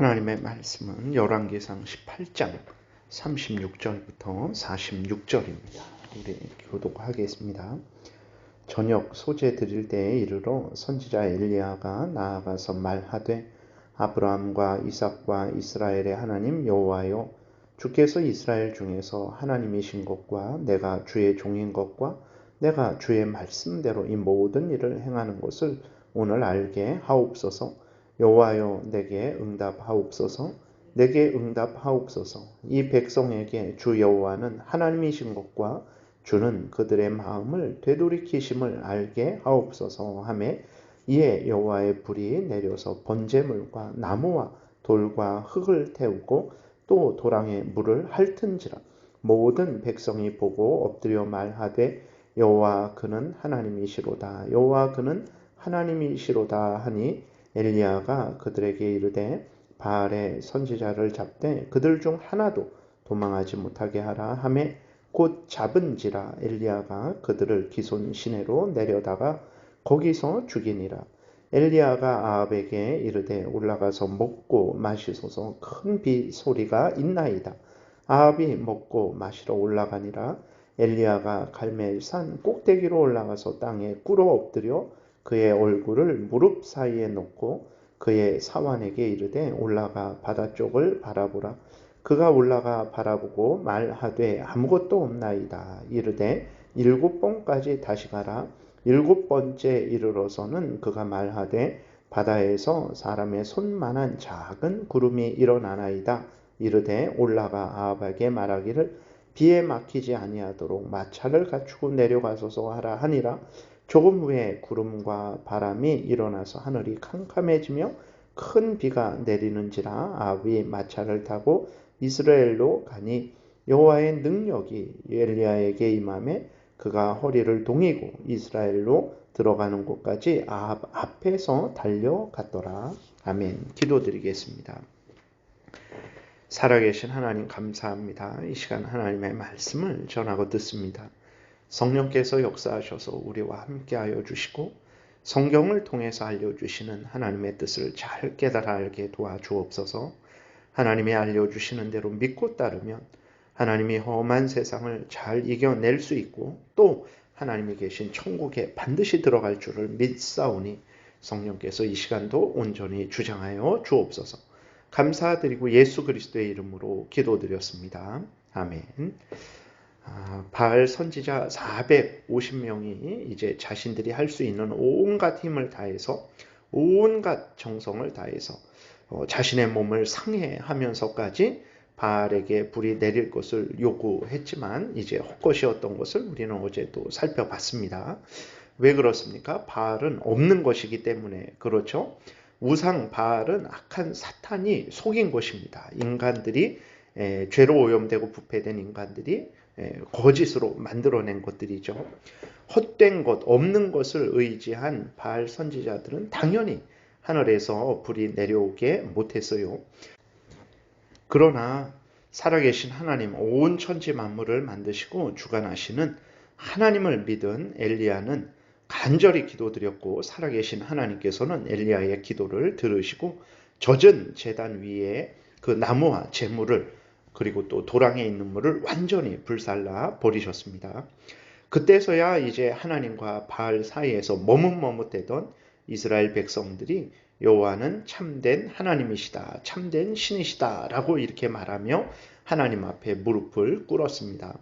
하나님의 말씀은 열왕기상 18장 36절부터 46절입니다. 우리 교독하겠습니다. 저녁 소재 드릴 때에 이르러 선지자 엘리야가 나아가서 말하되 아브라함과 이삭과 이스라엘의 하나님 여호와여, 주께서 이스라엘 중에서 하나님이신 것과 내가 주의 종인 것과 내가 주의 말씀대로 이 모든 일을 행하는 것을 오늘 알게 하옵소서. 여호와여, 내게 응답하옵소서. 내게 응답하옵소서. 이 백성에게 주 여호와는 하나님이신 것과 주는 그들의 마음을 되돌이키심을 알게 하옵소서 하며, 이에 여호와의 불이 내려서 번제물과 나무와 돌과 흙을 태우고 또 도랑에 물을 핥은지라. 모든 백성이 보고 엎드려 말하되 여호와 그는 하나님이시로다, 여호와 그는 하나님이시로다 하니, 엘리야가 그들에게 이르되 바알의 선지자를 잡되 그들 중 하나도 도망하지 못하게 하라 하며, 곧 잡은지라. 엘리야가 그들을 기손 시내로 내려다가 거기서 죽이니라. 엘리야가 아합에게 이르되 올라가서 먹고 마시소서. 큰 비 소리가 있나이다. 아합이 먹고 마시러 올라가니라. 엘리야가 갈멜산 꼭대기로 올라가서 땅에 꿇어 엎드려 그의 얼굴을 무릎 사이에 놓고 그의 사환에게 이르되 올라가 바다 쪽을 바라보라. 그가 올라가 바라보고 말하되 아무것도 없나이다. 이르되 7번까지 다시 가라. 7번째 이르러서는 그가 말하되 바다에서 사람의 손만한 작은 구름이 일어나나이다. 이르되 올라가 아합에게 말하기를 비에 막히지 아니하도록 마차를 갖추고 내려가소서 하라 하니라. 조금 후에 구름과 바람이 일어나서 하늘이 캄캄해지며 큰 비가 내리는지라. 아합이 마차를 타고 이스라엘로 가니 여호와의 능력이 엘리야에게 임하매 그가 허리를 동이고 이스라엘로 들어가는 곳까지 아합 앞에서 달려갔더라. 아멘. 기도드리겠습니다. 살아계신 하나님 감사합니다. 이 시간 하나님의 말씀을 전하고 듣습니다. 성령께서 역사하셔서 우리와 함께하여 주시고 성경을 통해서 알려주시는 하나님의 뜻을 잘 깨달아 알게 도와주옵소서. 하나님이 알려주시는 대로 믿고 따르면 하나님이 험한 세상을 잘 이겨낼 수 있고 또 하나님이 계신 천국에 반드시 들어갈 줄을 믿사오니 성령께서 이 시간도 온전히 주장하여 주옵소서. 감사드리고 예수 그리스도의 이름으로 기도드렸습니다. 아멘. 바알 선지자 450명이 이제 자신들이 할 수 있는 온갖 힘을 다해서 온갖 정성을 다해서 자신의 몸을 상해하면서까지 바알에게 불이 내릴 것을 요구했지만 이제 헛것이었던 것을 우리는 어제 또 살펴봤습니다. 왜 그렇습니까? 바알은 없는 것이기 때문에 그렇죠. 우상 바알은 악한 사탄이 속인 것입니다. 인간들이 죄로 오염되고 부패된 인간들이 거짓으로 만들어낸 것들이죠. 헛된 것, 없는 것을 의지한 바알 선지자들은 당연히 하늘에서 불이 내려오게 못했어요. 그러나 살아계신 하나님, 온 천지 만물을 만드시고 주관하시는 하나님을 믿은 엘리야는 간절히 기도드렸고 살아계신 하나님께서는 엘리야의 기도를 들으시고 젖은 제단 위에 그 나무와 재물을 그리고 또 도랑에 있는 물을 완전히 불살라 버리셨습니다. 그때서야 이제 하나님과 바알 사이에서 머뭇머뭇대던 이스라엘 백성들이 여호와는 참된 하나님이시다, 참된 신이시다 라고 이렇게 말하며 하나님 앞에 무릎을 꿇었습니다.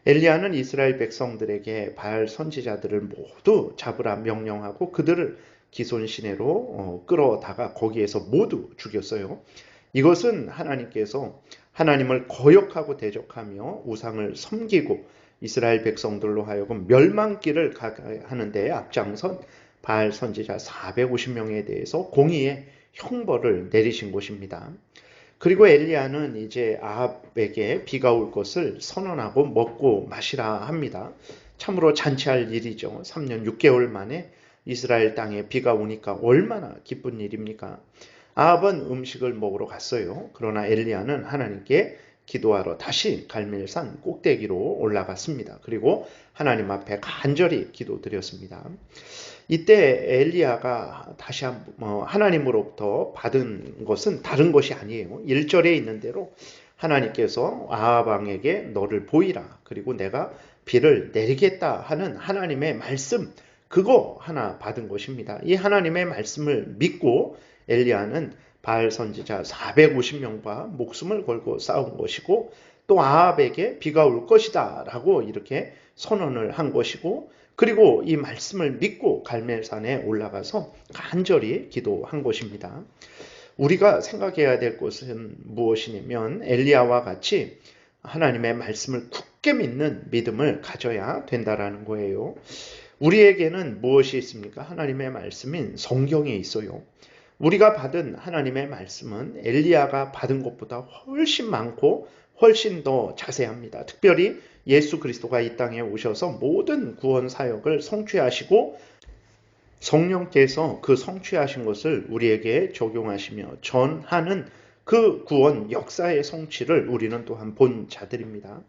엘리야는 이스라엘 백성들에게 바알 선지자들을 모두 잡으라 명령하고 그들을 기손 시내로 끌어다가 거기에서 모두 죽였어요. 이것은 하나님께서 하나님을 거역하고 대적하며 우상을 섬기고 이스라엘 백성들로 하여금 멸망길을 가게 하는 데에 앞장선 바알 선지자 450명에 대해서 공의의 형벌을 내리신 것입니다. 그리고 엘리야는 이제 아합에게 비가 올 것을 선언하고 먹고 마시라 합니다. 참으로 잔치할 일이죠. 3년 6개월 만에 이스라엘 땅에 비가 오니까 얼마나 기쁜 일입니까? 아합은 음식을 먹으러 갔어요. 그러나 엘리야는 하나님께 기도하러 다시 갈멜산 꼭대기로 올라갔습니다. 그리고 하나님 앞에 간절히 기도드렸습니다. 이때 엘리야가 다시 하나님으로부터 받은 것은 다른 것이 아니에요. 1절에 있는 대로 하나님께서 아합 왕에게 너를 보이라. 그리고 내가 비를 내리겠다 하는 하나님의 말씀, 그거 하나 받은 것입니다. 이 하나님의 말씀을 믿고 엘리야는 바알 선지자 450명과 목숨을 걸고 싸운 것이고, 또 아합에게 비가 올 것이다 라고 이렇게 선언을 한 것이고, 그리고 이 말씀을 믿고 갈멜산에 올라가서 간절히 기도한 것입니다. 우리가 생각해야 될 것은 무엇이냐면 엘리야와 같이 하나님의 말씀을 굳게 믿는 믿음을 가져야 된다라는 거예요. 우리에게는 무엇이 있습니까? 하나님의 말씀인 성경이 있어요. 우리가 받은 하나님의 말씀은 엘리야가 받은 것보다 훨씬 많고 훨씬 더 자세합니다. 특별히 예수 그리스도가 이 땅에 오셔서 모든 구원 사역을 성취하시고 성령께서 그 성취하신 것을 우리에게 적용하시며 전하는 그 구원 역사의 성취를 우리는 또한 본 자들입니다.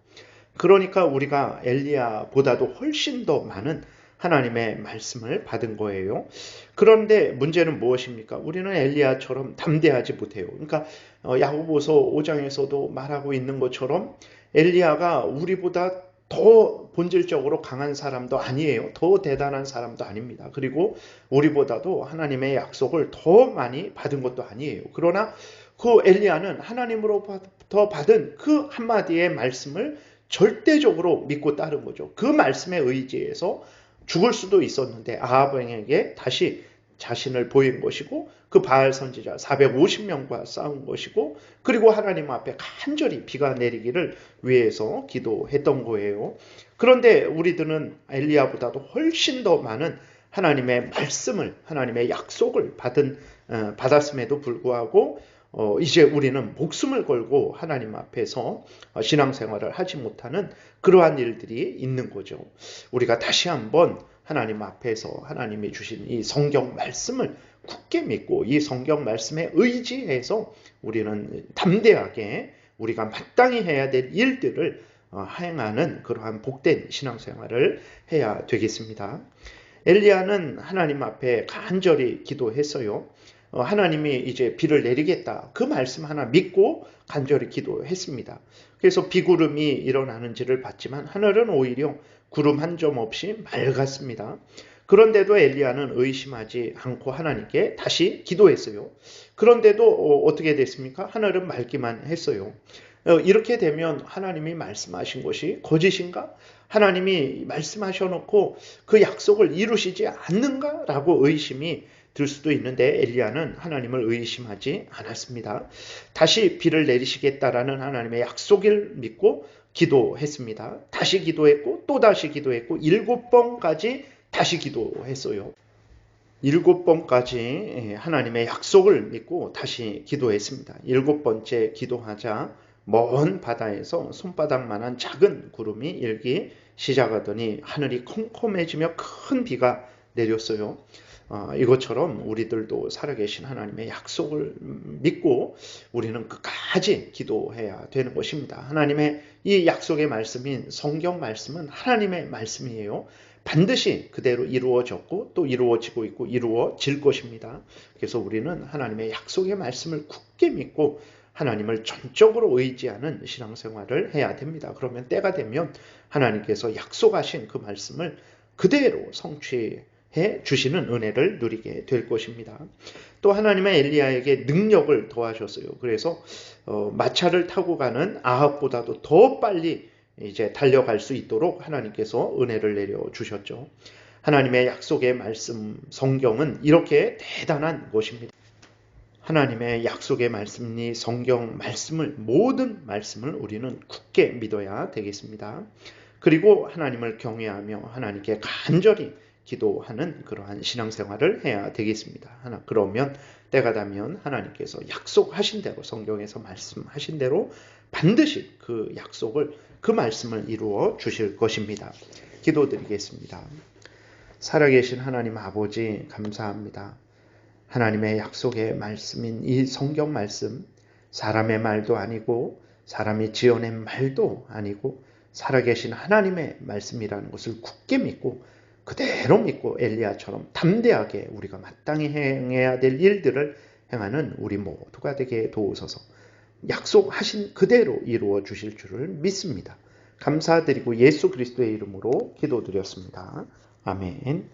그러니까 우리가 엘리야보다도 훨씬 더 많은 하나님의 말씀을 받은 거예요. 그런데 문제는 무엇입니까? 우리는 엘리야처럼 담대하지 못해요. 그러니까 야고보서 5장에서도 말하고 있는 것처럼 엘리야가 우리보다 더 본질적으로 강한 사람도 아니에요. 더 대단한 사람도 아닙니다. 그리고 우리보다도 하나님의 약속을 더 많이 받은 것도 아니에요. 그러나 그 엘리야는 하나님으로부터 받은 그 한마디의 말씀을 절대적으로 믿고 따른 거죠. 그 말씀에 의지해서 죽을 수도 있었는데 아합 왕에게 다시 자신을 보인 것이고, 그 바알 선지자 450명과 싸운 것이고, 그리고 하나님 앞에 간절히 비가 내리기를 위해서 기도했던 거예요. 그런데 우리들은 엘리야보다도 훨씬 더 많은 하나님의 말씀을, 하나님의 약속을 받았음에도 불구하고 이제 우리는 목숨을 걸고 하나님 앞에서 신앙생활을 하지 못하는 그러한 일들이 있는 거죠. 우리가 다시 한번 하나님 앞에서 하나님이 주신 이 성경 말씀을 굳게 믿고 이 성경 말씀에 의지해서 우리는 담대하게 우리가 마땅히 해야 될 일들을 행하는 그러한 복된 신앙생활을 해야 되겠습니다. 엘리야는 하나님 앞에 간절히 기도했어요. 하나님이 이제 비를 내리겠다, 그 말씀 하나 믿고 간절히 기도했습니다. 그래서 비구름이 일어나는지를 봤지만 하늘은 오히려 구름 한 점 없이 맑았습니다. 그런데도 엘리야는 의심하지 않고 하나님께 다시 기도했어요. 그런데도 어떻게 됐습니까? 하늘은 맑기만 했어요. 이렇게 되면 하나님이 말씀하신 것이 거짓인가? 하나님이 말씀하셔놓고 그 약속을 이루시지 않는가라고 의심이 들 수도 있는데 엘리야는 하나님을 의심하지 않았습니다. 다시 비를 내리시겠다라는 하나님의 약속을 믿고 기도했습니다. 다시 기도했고 또 다시 기도했고 7번까지 다시 기도했어요. 7번까지 하나님의 약속을 믿고 다시 기도했습니다. 7번째 기도하자 먼 바다에서 손바닥만한 작은 구름이 일기 시작하더니 하늘이 컴컴해지며 큰 비가 내렸어요. 이것처럼 우리들도 살아계신 하나님의 약속을 믿고 우리는 끝까지 기도해야 되는 것입니다. 하나님의 이 약속의 말씀인 성경 말씀은 하나님의 말씀이에요. 반드시 그대로 이루어졌고 또 이루어지고 있고 이루어질 것입니다. 그래서 우리는 하나님의 약속의 말씀을 굳게 믿고 하나님을 전적으로 의지하는 신앙생활을 해야 됩니다. 그러면 때가 되면 하나님께서 약속하신 그 말씀을 그대로 성취해 주시는 은혜를 누리게 될 것입니다. 또 하나님의 엘리야에게 능력을 더하셨어요. 그래서 마차를 타고 가는 아합보다도 더 빨리 이제 달려갈 수 있도록 하나님께서 은혜를 내려 주셨죠. 하나님의 약속의 말씀 성경은 이렇게 대단한 것입니다. 하나님의 약속의 말씀이 성경 말씀을, 모든 말씀을 우리는 굳게 믿어야 되겠습니다. 그리고 하나님을 경외하며 하나님께 간절히 기도하는 그러한 신앙생활을 해야 되겠습니다. 그러면 때가 되면 하나님께서 약속하신 대로, 성경에서 말씀하신 대로 반드시 그 약속을, 그 말씀을 이루어 주실 것입니다. 기도드리겠습니다. 살아계신 하나님 아버지, 감사합니다. 하나님의 약속의 말씀인 이 성경 말씀, 사람의 말도 아니고 사람이 지어낸 말도 아니고 살아계신 하나님의 말씀이라는 것을 굳게 믿고 그대로 믿고 엘리야처럼 담대하게 우리가 마땅히 행해야 될 일들을 행하는 우리 모두가 되게 도우소서. 약속하신 그대로 이루어 주실 줄을 믿습니다. 감사드리고 예수 그리스도의 이름으로 기도드렸습니다. 아멘.